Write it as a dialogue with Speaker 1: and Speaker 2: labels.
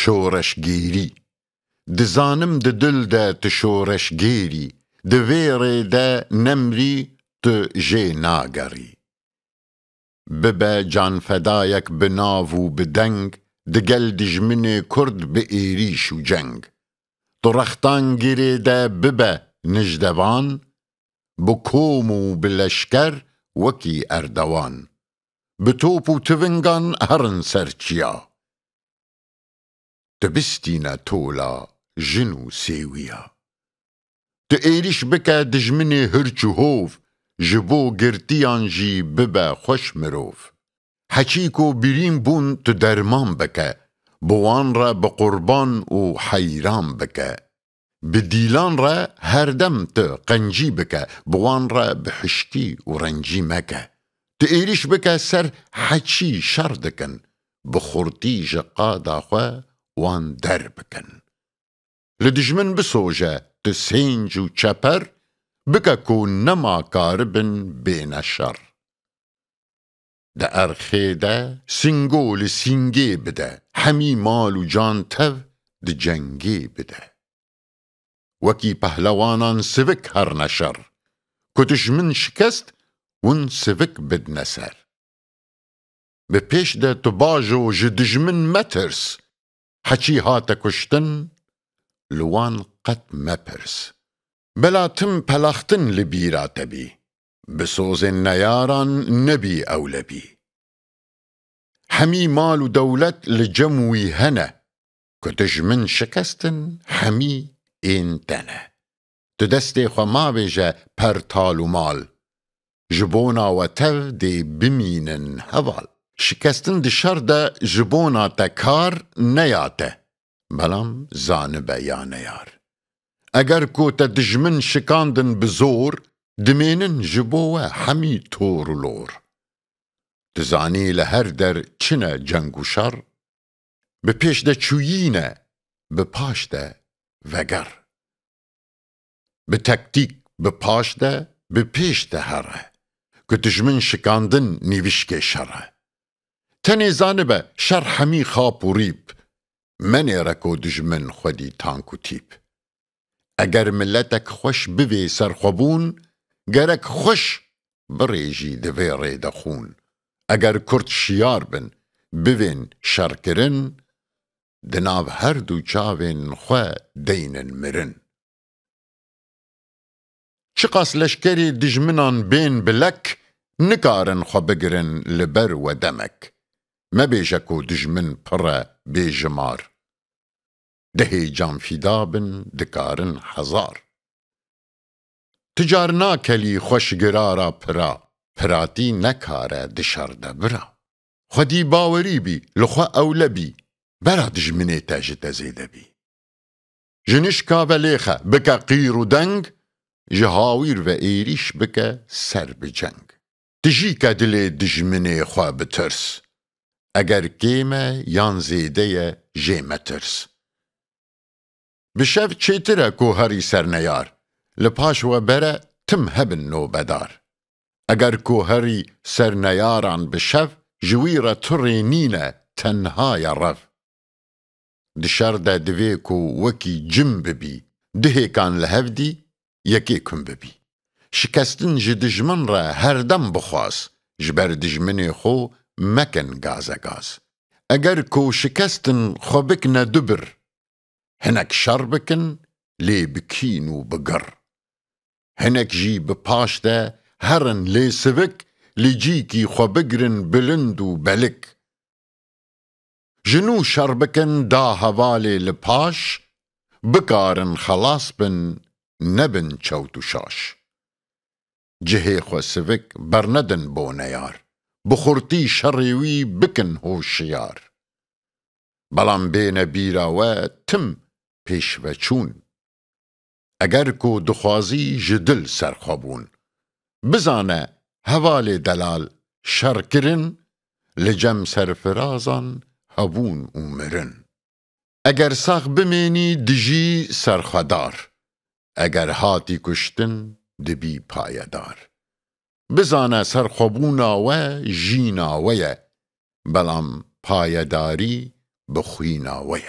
Speaker 1: شورشگیری دزانم د دل ده تشورشگیری دویره ده نمری تو جه ناگری ببه جان فدایک بناو و بدنگ دگل دجمن کرد به ایریش و جنگ تو رختان گیره ده ببه نجدوان بکوم و بلشکر وکی اردوان بتوپ و تونگان هرن سرچیا تبستینا تولا جنو سیویا تو ایریش بکه دجمن هرچو هوف جبو گرتیان جی ببه خوش مروف حچیکو بیرین بون تو درمان بکه بوان را بقربان و حیران بکه بدیلان را هر دم تو قنجی بکه بوان را بحشتی و رنجی مکه تو ایریش بکه سر حچی شر دکن بخورتی جقادا خواه وان در بکن لدجمن بسوجه تو سینج و چپر بکه کو نما کاربن بین شر ده ارخی ده سنگول سینگی بده همی مال و جان تف ده جنگی بده وکی پهلوانان سوک هر نشر کتش من شکست ون سوک بد نسر به پیش ده تو باجو جدجمن مترس حچی هاته کشتن لوان قد مپرس بلا تم پلختن لبیرا تبی بسوز نیاران نبی اولبی همی مال و دولت لجموی هنه کتش من شکستن همی این تنه تو دست خو ما بیجه پر تال و مال جبونا و تف دی بمینن هوال شکستن دی شر ده جبونا تکار نیاته بلام زانبه یا نیار اگر کو تا دجمن شکاندن بزور دمینن جبوه همی تور و لور تزانی لهر در چنه جنگ و شر به پیش ده چویینه به پاش ده وگر به تکتیک به پاش ده به پیش ده هره که دجمن شکاندن نیوشک شره تنی زانبه شر همی خواب و ریب منی رکو دجمن خودی تانک و تیب اگر ملتک خوش بوی سرخوبون گرک خوش بریجی دوی رید خون اگر کرد شیار بن بوین شرکرن دناو هر دو چاوین خواه دینن مرن چقاس لشکری دجمنان بین بلک نکارن خو بگرن لبر و دمک مبیجکو دجمن پره بیجمار دهی جان فیدابن دکارن هزار تجار ناکلی خوشگرارا پراتی نکاره دشارده برا خودی باوری بی لخوا اولبی برا دجمنی تاجت زیده بی جنش کاولیخه بکا قیر و دنگ جهاویر و ایریش بکا سر بجنگ تجی که دل دجمنی خوا بترس اگر کیمه یان زیده جیمه ترس بشف چیتره کو هری سرنیار لپاش و بره تم هبن نوبدار اگر کو هری سرنیاران بشف جویره ترینینه تنهای رف دشار ده دوی کو وکی جم ببی دهی کان لهفدی یکی کن ببی شکستن جدجمن را هر دم بخواست جبر دجمن خو مکن گاز اگر کو شکستن خو بکن دبر هنک شر بکن لی بکین و بگر هنک جی بپاش ده هرن لی سوک لی جی کی خو بگرن بلند و بلک جنو شر بکن دا حوالی لپاش بکارن خلاص بن نبن چوتو شاش جهی خو سوک برندن بو نیار بخورتی شریوی بکن هوشیار بلان بین بیراوه تم پیش و چون اگر کو دخوازی جدل سرخوابون بزانه حوال دلال شرکرن لجم سرفرازان هبون اومرن اگر ساق بمینی دجی سرخدار اگر هاتی کشتن دبی پایدار بزانه سرخوابوناوه جیناوه بلام پایداری بخویناوه